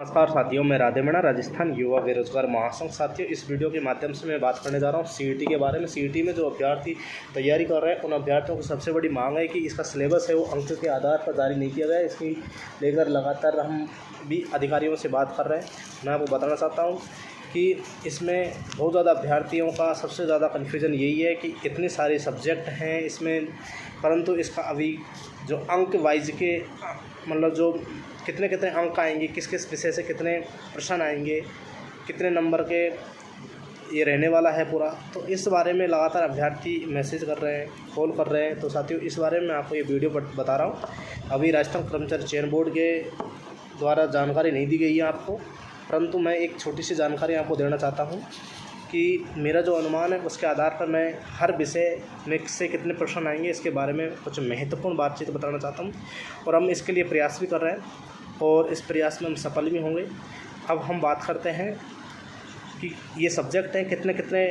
नमस्कार साथियों, मैं राधे मीणा राजस्थान युवा बेरोजगार महासंघ। साथियों, इस वीडियो के माध्यम से मैं बात करने जा रहा हूँ सीईटी के बारे में। सीईटी में जो अभ्यर्थी तैयारी कर रहे हैं उन अभ्यर्थियों को सबसे बड़ी मांग है कि इसका सिलेबस है वो अंक के आधार पर जारी नहीं किया गया है। इसकी लेकर लगातार हम भी अधिकारियों से बात कर रहे हैं। मैं आपको बताना चाहता हूँ कि इसमें बहुत ज़्यादा अभ्यर्थियों का सबसे ज़्यादा कन्फ्यूजन यही है कि इतने सारे सब्जेक्ट हैं इसमें, परंतु इसका अभी जो अंक वाइज के मतलब जो कितने कितने अंक आएंगे, किस किस विषय से कितने प्रश्न आएंगे, कितने नंबर के ये रहने वाला है पूरा, तो इस बारे में लगातार अभ्यर्थी मैसेज कर रहे हैं, कॉल कर रहे हैं। तो साथियों, इस बारे में मैं आपको ये वीडियो बता रहा हूँ। अभी राजस्थान कर्मचारी चयन बोर्ड के द्वारा जानकारी नहीं दी गई है आपको, परंतु मैं एक छोटी सी जानकारी आपको देना चाहता हूँ कि मेरा जो अनुमान है उसके आधार पर मैं हर विषय में से कितने प्रश्न आएंगे इसके बारे में कुछ महत्वपूर्ण बातचीत बताना चाहता हूँ। और हम इसके लिए प्रयास भी कर रहे हैं और इस प्रयास में हम सफल भी होंगे। अब हम बात करते हैं कि ये सब्जेक्ट हैं, कितने कितने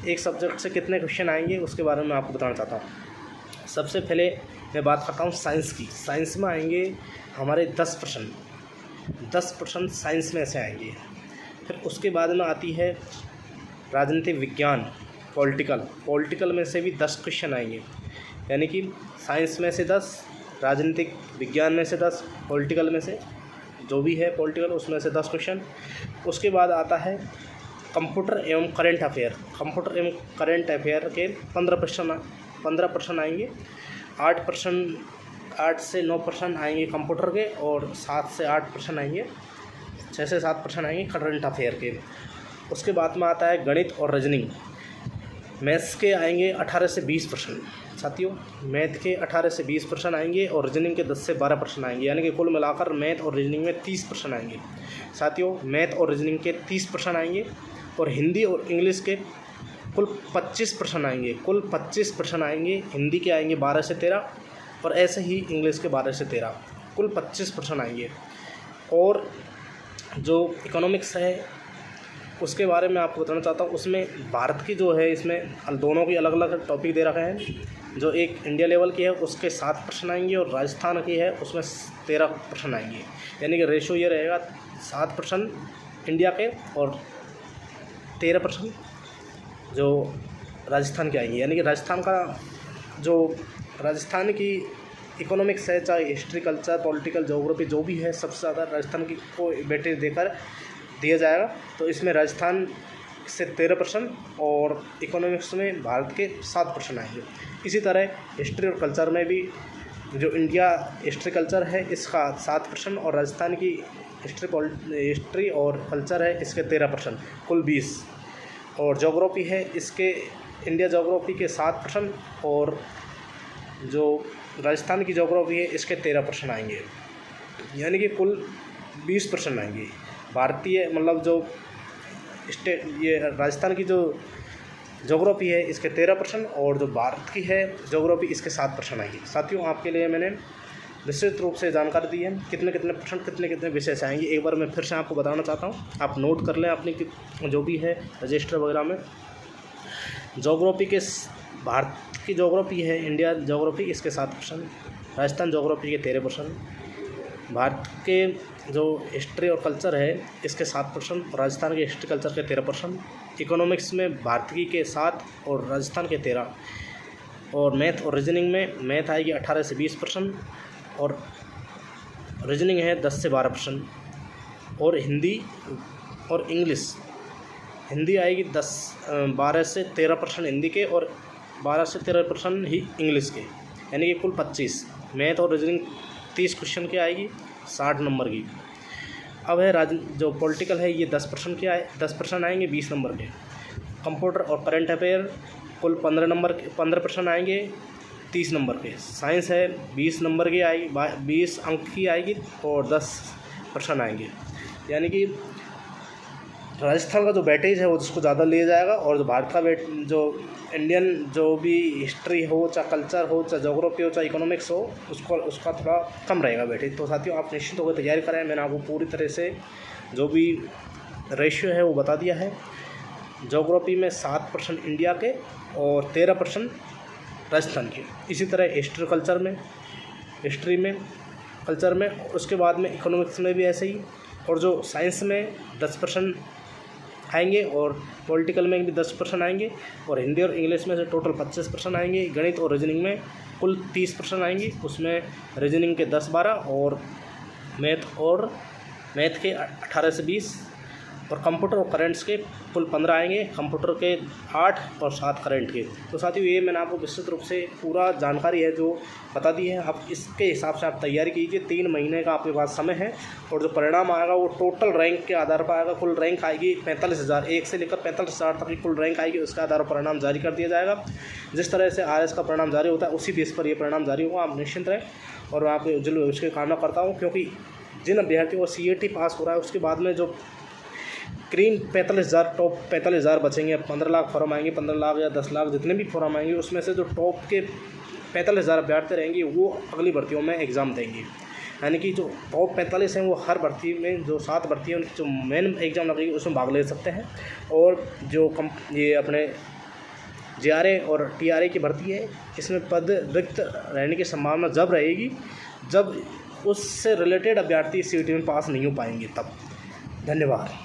एक सब्जेक्ट से कितने क्वेश्चन आएंगे उसके बारे में मैं आपको बताना चाहता हूँ। सबसे पहले मैं बात करता हूँ साइंस की। साइंस में आएंगे हमारे 10 प्रश्न साइंस में से आएंगे। फिर उसके बाद में आती है राजनीतिक विज्ञान, पॉलिटिकल में से भी 10 क्वेश्चन आएंगे। यानी कि साइंस में से 10, राजनीतिक विज्ञान में से 10, पॉलिटिकल में से जो भी है पॉलिटिकल उसमें से 10 क्वेश्चन। उसके बाद आता है कंप्यूटर एवं करंट अफेयर के 15 प्रश्न आएंगे। 8 से 9 प्रश्न आएंगे कंप्यूटर के और 7 से 8 प्रश्न आएंगे, 6 से 7 प्रश्न आएंगे करंट अफेयर के। उसके बाद में आता है गणित और रीजनिंग। मैथ्स के आएंगे 18 से 20 प्रश्न। साथियों, मैथ के 18 से 20 प्रश्न आएंगे और रीजनिंग के 10 से 12 प्रश्न आएंगे। यानी कि कुल मिलाकर मैथ और रीजनिंग में 30 प्रश्न आएंगे। साथियों, मैथ और रीजनिंग के 30 प्रश्न आएंगे और हिंदी और इंग्लिश के कुल 25 प्रश्न आएंगे। हिंदी के आएंगे 12 से 13 और ऐसे ही इंग्लिश के 12 से 13, कुल 25 प्रश्न आएंगे। और जो इकोनॉमिक्स है उसके बारे में आपको बताना चाहता हूँ। उसमें भारत की जो है, इसमें दोनों की अलग अलग टॉपिक दे रखे हैं। जो एक इंडिया लेवल की है उसके 7 प्रश्न आएंगे और राजस्थान की है उसमें 13 प्रश्न आएंगे। यानी कि रेशो ये रहेगा 7 प्रश्न इंडिया के और 13 प्रश्न जो राजस्थान के आएंगे। यानी कि राजस्थान की इकोनॉमिक्स है, चाहे हिस्ट्री, कल्चर, पॉलिटिकल, ज्योग्राफी जो भी है, सबसे ज़्यादा राजस्थान की को वेटेज देकर दिया जाएगा। तो इसमें राजस्थान से 13 प्रश्न और इकोनॉमिक्स में भारत के 7 प्रश्न आएंगे। इसी तरह हिस्ट्री और कल्चर में भी जो इंडिया हिस्ट्री कल्चर है इसका 7 प्रश्न और राजस्थान की हिस्ट्री और कल्चर है इसके 13 प्रश्न, कुल 20। और ज्योग्राफी है इसके इंडिया ज्योग्राफी के 7 प्रश्न और जो राजस्थान की ज्योग्राफी है इसके 13 प्रश्न आएंगे। यानी कि कुल 20 प्रश्न आएंगे। भारतीय मतलब जो ये राजस्थान की जो ज्योग्राफी है इसके 13 प्रश्न और जो भारत की है ज्योग्राफी इसके 7 प्रश्न आएंगे। साथियों, आपके लिए मैंने विस्तृत रूप से जानकारी दी है कितने कितने प्रश्न कितने कितने विषय से आएंगे। एक बार मैं फिर से आपको बताना चाहता हूँ, आप नोट कर लें अपनी जो भी है रजिस्टर वगैरह में। ज्योग्राफी के भारत की ज्योग्राफी है इंडिया ज्योग्राफी, इसके 7 प्रश्न, राजस्थान ज्योग्राफी के 13 प्रश्न, भारत के जो हिस्ट्री और कल्चर है इसके 7 प्रश्न और राजस्थान के हिस्ट्री कल्चर के 13 प्रश्न, इकोनॉमिक्स में भारत की के 7 और राजस्थान के 13, और मैथ और रीजनिंग में मैथ आएगी 18 से 20 प्रश्न और रीजनिंग है 10 से 12 प्रश्न, और हिंदी और इंग्लिश, हिंदी आएगी 12 से 13 प्रश्न हिंदी के और 12 से 13 प्रश्न ही इंग्लिश के। यानी कि कुल 25। मैथ और रीजनिंग 30 क्वेश्चन की आएगी, 60 नंबर की। अब है जो पॉलिटिकल है ये 10 प्रश्न आएंगे 20 नंबर के। कंप्यूटर और करंट अफेयर कुल 15 प्रश्न आएंगे 30 नंबर के। साइंस है 20 नंबर की आएगी, 20 अंक की आएगी और 10 प्रश्न आएंगे। यानी कि राजस्थान का जो वेटेज है वो जिसको ज़्यादा लिया जाएगा और जो भारत का जो इंडियन जो भी हिस्ट्री हो, चाहे कल्चर हो, चाहे ज्योग्राफी हो, चाहे इकोनॉमिक्स हो, उसका थोड़ा कम रहेगा वेटेज। तो साथियों, आप निश्चित होकर तैयारी करें। मैंने आपको पूरी तरह से जो भी रेशियो है वो बता दिया है। ज्योग्राफी में 7 प्रश्न इंडिया के और 13 प्रश्न राजस्थान के। इसी तरह हिस्ट्री में, उसके बाद में इकोनॉमिक्स में भी ऐसे ही और जो साइंस में 10% आएंगे और पॉलिटिकल में भी 10% आएंगे और हिंदी और इंग्लिश में से टोटल 25% आएंगे। गणित और रीजनिंग में कुल 30% आएंगी, उसमें रीजनिंग के 10-12 और मैथ के 18 से 20 और कंप्यूटर और करेंट्स के कुल 15 आएंगे, कंप्यूटर के 8 और 7 करेंट के। तो साथियों ये मैंने आपको विस्तृत रूप से पूरा जानकारी है जो बता दी है। आप इसके हिसाब से आप तैयारी कीजिए। 3 महीने का आपके पास समय है और जो परिणाम आएगा वो टोटल रैंक के आधार पर आएगा। कुल रैंक आएगी 45,000, 1 से लेकर 45,000 तक की कुल रैंक आएगी। उसके आधार पर परिणाम जारी कर दिया जाएगा। जिस तरह से RS का परिणाम जारी होता है उसी बेस पर ये परिणाम जारी होगा। आप निश्चिंत रहें और मैं आपके उज्जवल भविष्य की कामना करता हूँ, क्योंकि जिन अभ्यर्थियों को CAT पास हो रहा है उसके बाद में जो क्रीम 45,000 टॉप 45,000 बचेंगे, 15 लाख फॉर्म आएंगे, 15 लाख या 10 लाख जितने भी फॉर्म आएंगे उसमें से जो टॉप के 45,000 अभ्यर्थी रहेंगे वो अगली भर्तियों में एग्ज़ाम देंगे। यानी कि जो टॉप 45 हैं वो हर भर्ती में जो 7 भर्ती हैं उनकी जो मेन एग्ज़ाम लगेगी उसमें भाग ले सकते हैं। और जो ये अपने JRA और TRA की भर्ती है इसमें पद रिक्त रहने की संभावना जब रहेगी जब उससे रिलेटेड अभ्यर्थी CAT में पास नहीं हो पाएंगे तब। धन्यवाद।